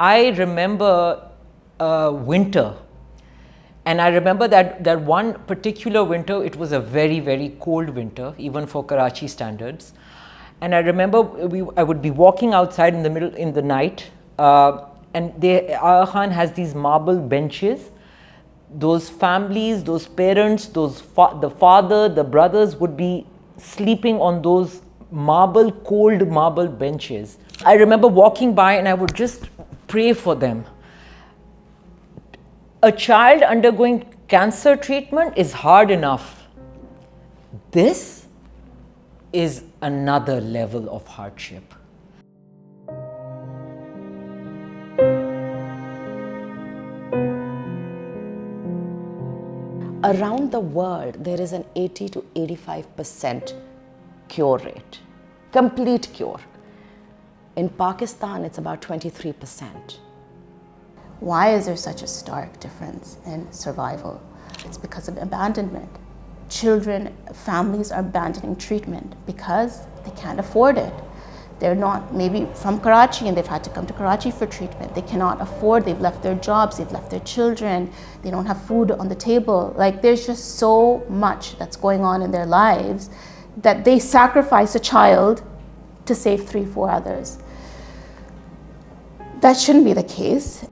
I remember winter, and I remember that one particular winter, it was a very, very cold winter, even for Karachi standards. And I remember I would be walking outside in the night, and Aga Khan has these marble benches. Those families, those parents, the father, the brothers would be sleeping on those cold marble benches. I remember walking by and I would just pray for them. A child undergoing cancer treatment is hard enough. This is another level of hardship. Around the world, there is an 80 to 85% cure rate, complete cure. In Pakistan, it's about 23%. Why is there such a stark difference in survival? It's because of abandonment. Children, families are abandoning treatment because they can't afford it. They're not maybe from Karachi and they've had to come to Karachi for treatment. They cannot afford, they've left their jobs, they've left their children, they don't have food on the table. Like, there's just so much that's going on in their lives that they sacrifice a child to save 3-4 others. That shouldn't be the case.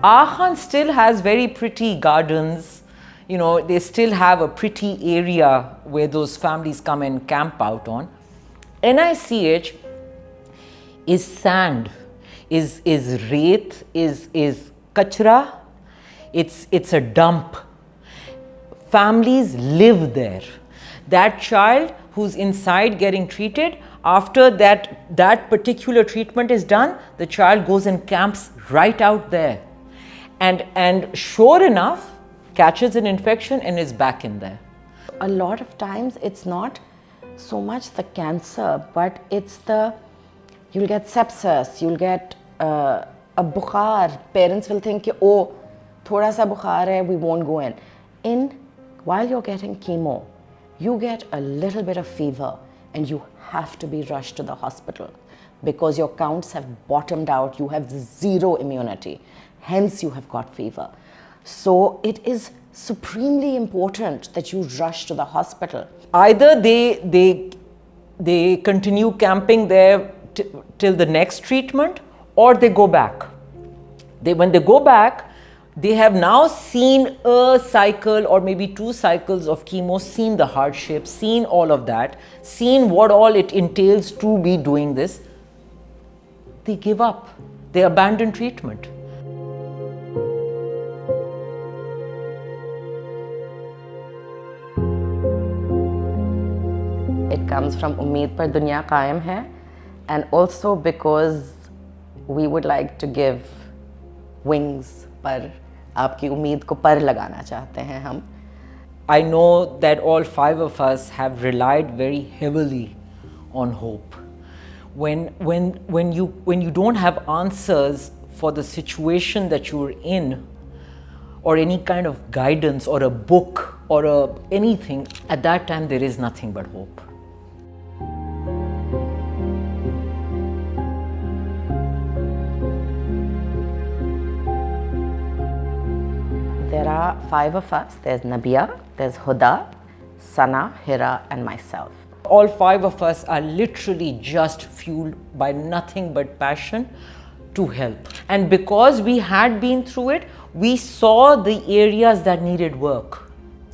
Aga Khan still has very pretty gardens. You know, they still have a pretty area where those families come and camp out on. NICH is sand, is reet, is kachra. It's a dump. Families live there. That child who's inside getting treated, after that particular treatment is done, the child goes and camps right out there. And sure enough, catches an infection and is back in there. A lot of times it's not so much the cancer, but it's you'll get sepsis, you'll get a bukhar. Parents will think, oh, thoda sa bukhar hai, we won't go in. While you're getting chemo, you get a little bit of fever and you have to be rushed to the hospital because your counts have bottomed out, you have zero immunity. Hence you have got fever. So it is supremely important that you rush to the hospital. Either they continue camping there till the next treatment, or they go back. When they go back, they have now seen a cycle or maybe 2 cycles of chemo, seen the hardship, seen all of that, seen what all it entails to be doing this. They give up. They abandon treatment. It comes from Umeed Parr Duniya Qaim Hai, and also because we would like to give wings par aapki umeed ko par lagana chahte hain hum. I know that all 5 of us have relied very heavily on hope. When you don't have answers for the situation that you're in, or any kind of guidance or a book or anything, at that time there is nothing but hope. There are 5 of us. There's Nabia, there's Huda, Sana, Hira, and myself. All 5 of us are literally just fueled by nothing but passion to help. And because we had been through it, we saw the areas that needed work.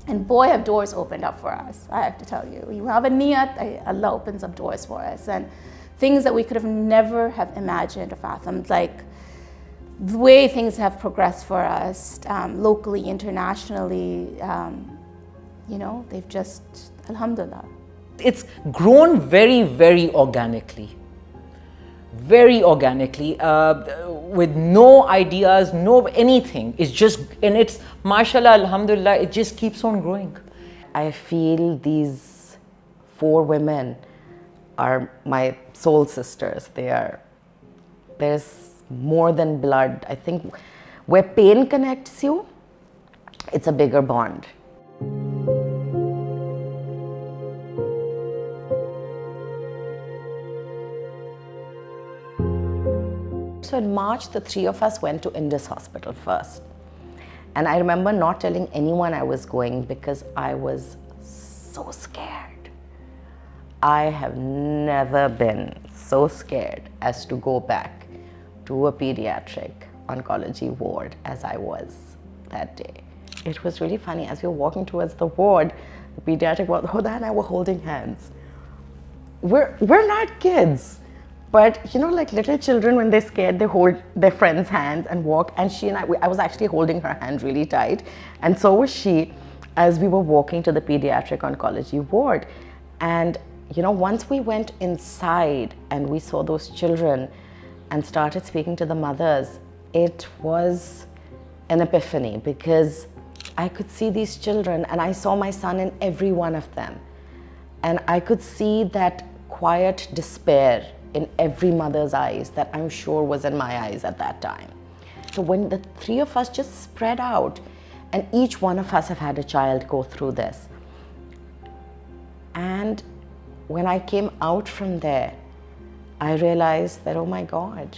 And boy, have doors opened up for us, I have to tell you. You have a niyat, Allah opens up doors for us. And things that we could have never have imagined or fathomed, like the way things have progressed for us, locally, internationally, you know, they've just, alhamdulillah. It's grown very, very organically. Very organically, with no ideas, no anything. It's just, and it's, mashallah, alhamdulillah, it just keeps on growing. I feel these 4 women are my soul sisters. There's more than blood. I think where pain connects you it's a bigger bond. So in March, the three of us went to Indus Hospital first. And I remember not telling anyone I was going because I was so scared. I have never been so scared as to go back to a pediatric oncology ward as I was that day. It was really funny. As we were walking towards the ward, the pediatric ward, Hoda and I were holding hands. We're not kids. But you know, like little children, when they're scared, they hold their friend's hands and walk. And she and I was actually holding her hand really tight. And so was she as we were walking to the pediatric oncology ward. And you know, once we went inside and we saw those children and started speaking to the mothers, it was an epiphany, because I could see these children and I saw my son in every one of them. And I could see that quiet despair in every mother's eyes that I'm sure was in my eyes at that time. So when the three of us just spread out, and each one of us have had a child go through this. And when I came out from there, I realized that, oh my God,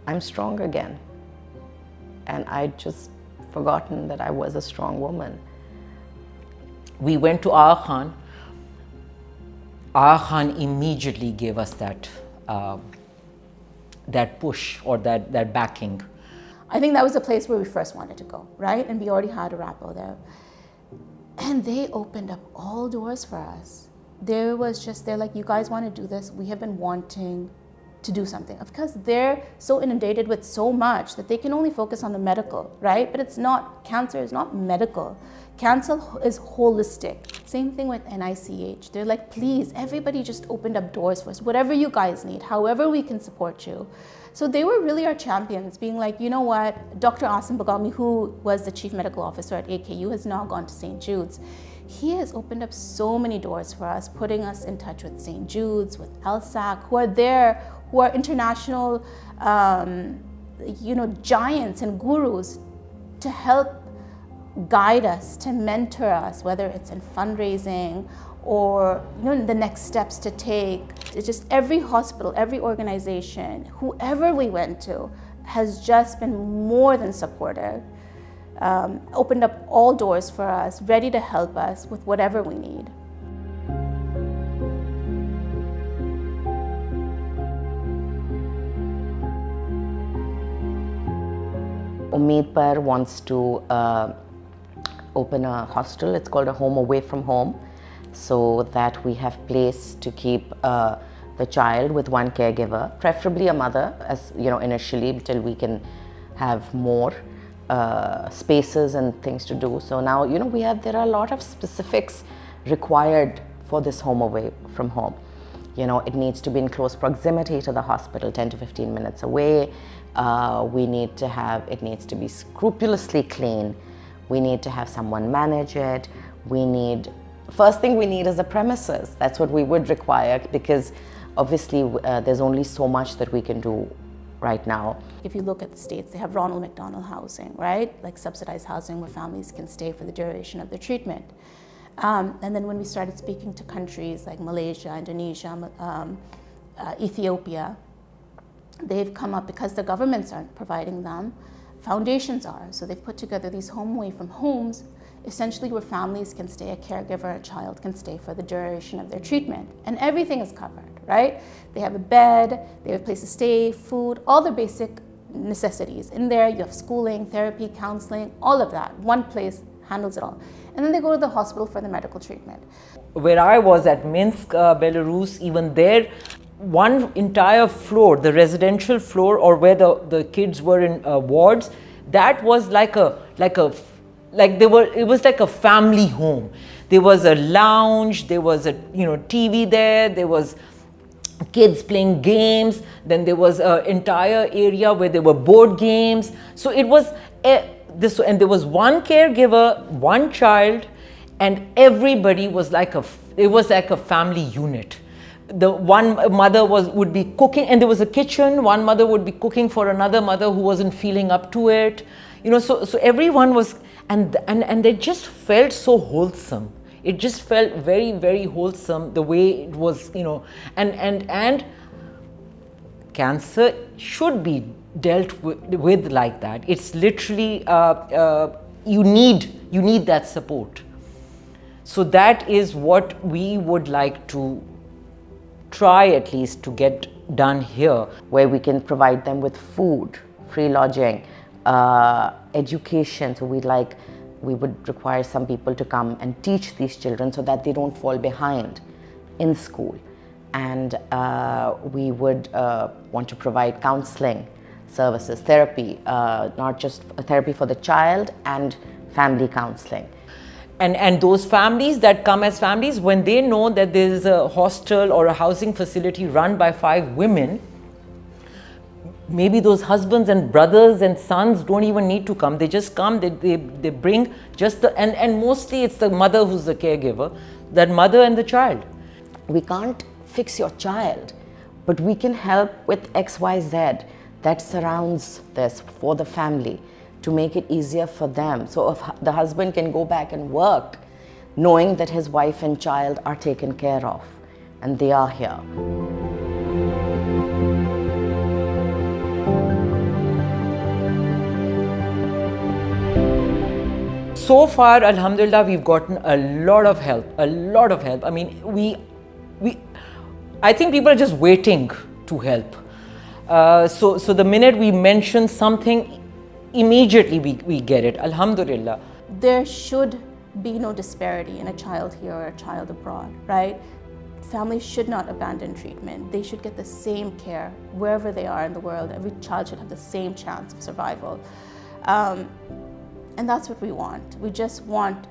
I'm strong again. And I'd just forgotten that I was a strong woman. We went to Aga Khan. Aga Khan immediately gave us that push or that backing. I think that was the place where we first wanted to go, right? And we already had a rapport there. And they opened up all doors for us. They're like, you guys want to do this? We have been wanting to do something. Because they're so inundated with so much that they can only focus on the medical, right? But it's not, cancer is not medical. Cancer is holistic. Same thing with NICH. They're like, please, everybody just opened up doors for us. Whatever you guys need, however we can support you. So they were really our champions, being like, you know what, Dr. Asim Bagami, who was the chief medical officer at AKU, has now gone to St. Jude's. He has opened up so many doors for us, putting us in touch with St. Jude's, with LSAC, who are there, who are international, giants and gurus to help guide us, to mentor us, whether it's in fundraising or the next steps to take. It's just every hospital, every organization, whoever we went to has just been more than supportive, opened up all doors for us, ready to help us with whatever we need. Umeed Parr wants to open a hostel. It's called a home away from home, so that we have place to keep the child with one caregiver, preferably a mother, as initially, until we can have more spaces and things to do. So now there are a lot of specifics required for this home away from home. It needs to be in close proximity to the hospital, 10 to 15 minutes away. It needs to be scrupulously clean. We need to have someone manage it. First thing we need is a premises. That's what we would require, because obviously there's only so much that we can do right now. If you look at the States, they have Ronald McDonald housing, right? Like subsidized housing where families can stay for the duration of their treatment. And then when we started speaking to countries like Malaysia, Indonesia, Ethiopia, they've come up, because the governments aren't providing them, foundations are. So they've put together these home away from homes, essentially where families can stay, a caregiver, a child can stay for the duration of their treatment. And everything is covered, right? They have a bed, they have a place to stay, food, all the basic necessities. In there, you have schooling, therapy, counseling, all of that. One place handles it all. And then they go to the hospital for the medical treatment. Where I was at Minsk, Belarus, even there, one entire floor, the residential floor, or where the kids were in wards, that was it was like a family home. There was a lounge, there was a TV there was kids playing games, then there was an entire area where there were board games. So it was and there was one caregiver, one child, and everybody was like a family unit. The one mother would be cooking, and there was a kitchen. One mother would be cooking for another mother who wasn't feeling up to it. So everyone was, and they just felt so wholesome. It just felt very, very wholesome the way it was, and cancer should be dealt with like that. It's literally you need that support. So that is what we would like to try at least to get done here, where we can provide them with food, free lodging, education. So we would require some people to come and teach these children so that they don't fall behind in school. And we would want to provide counseling services, therapy, not just therapy for the child, and family counseling. And those families that come as families, when they know that there is a hostel or a housing facility run by 5 women, maybe those husbands and brothers and sons don't even need to come. They just come, they bring just the, and mostly it's the mother who's the caregiver, that mother and the child. We can't fix your child, but we can help with XYZ that surrounds this for the family, to make it easier for them. So if the husband can go back and work, knowing that his wife and child are taken care of, and they are here. So far, alhamdulillah, we've gotten a lot of help. I mean, I think people are just waiting to help. So the minute we mention something, immediately we get it, alhamdulillah. There should be no disparity in a child here or a child abroad, right? Families should not abandon treatment. They should get the same care wherever they are in the world. Every child should have the same chance of survival. And that's what we want. We just want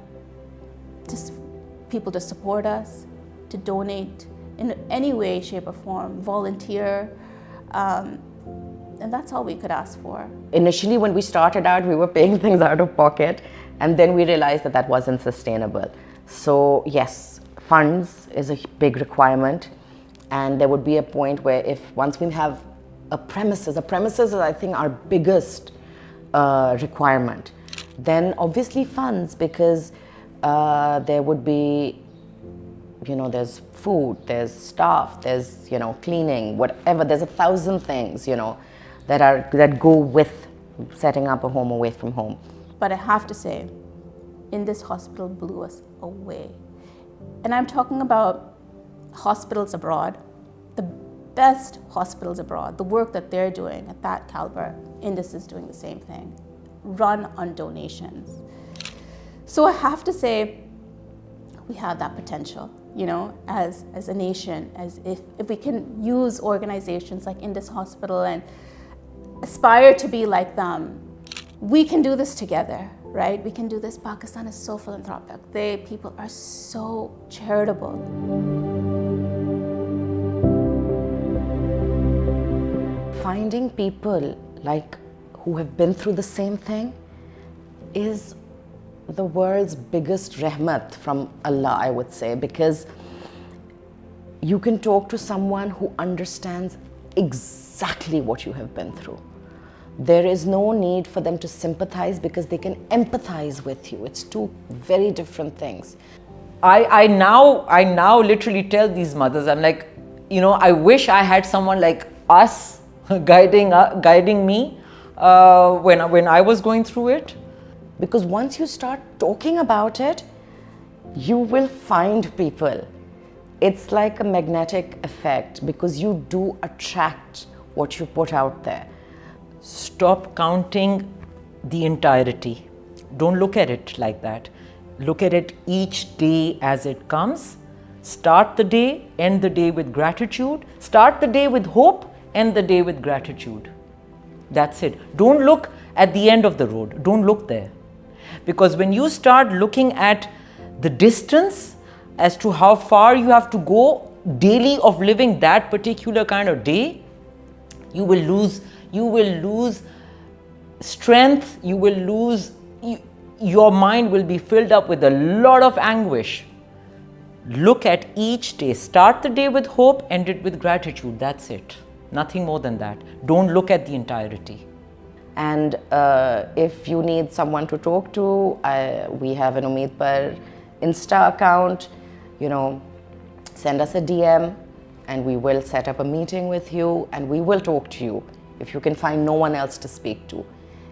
people to support us, to donate in any way, shape, or form, volunteer. And that's all we could ask for. Initially, when we started out, we were paying things out of pocket, and then we realized that that wasn't sustainable. So yes, funds is a big requirement, and there would be a point where once we have a premises is, I think, our biggest requirement. Then obviously funds, because there would be, there's food, there's staff, there's, cleaning, whatever. There's 1,000 things, that go with setting up a home away from home. But I have to say, in this hospital blew us away. And I'm talking about hospitals abroad, the best hospitals abroad, the work that they're doing at that caliber. Indus is doing the same thing, run on donations. So I have to say, we have that potential, as a nation, as if we can use organizations like Indus Hospital and aspire to be like them, we can do this together, right? We can do this. Pakistan is so philanthropic. People are so charitable. Finding people who have been through the same thing is the world's biggest rahmat from Allah, I would say, because you can talk to someone who understands exactly what you have been through. There is no need for them to sympathize, because they can empathize with you. It's two very different things. I now literally tell these mothers, I'm like, I wish I had someone like us guiding me when I was going through it. Because once you start talking about it, you will find people. It's like a magnetic effect, because you do attract what you put out there. Stop counting the entirety. Don't look at it like that. Look at it each day as it comes. Start the day, end the day with gratitude. Start the day with hope, end the day with gratitude. That's it. Don't look at the end of the road. Don't look there. Because when you start looking at the distance as to how far you have to go daily of living that particular kind of day, you will lose strength, your mind will be filled up with a lot of anguish. Look at each day. Start the day with hope, end it with gratitude. That's it. Nothing more than that. Don't look at the entirety. And if you need someone to talk to, we have an Umeed Parr Insta account. You know, send us a DM and we will set up a meeting with you and we will talk to you if you can find no one else to speak to.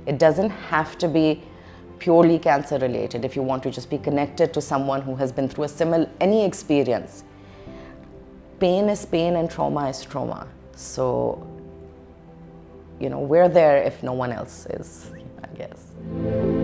It doesn't have to be purely cancer related. If you want to just be connected to someone who has been through any experience, pain is pain and trauma is trauma. So, you know, we're there if no one else is, I guess.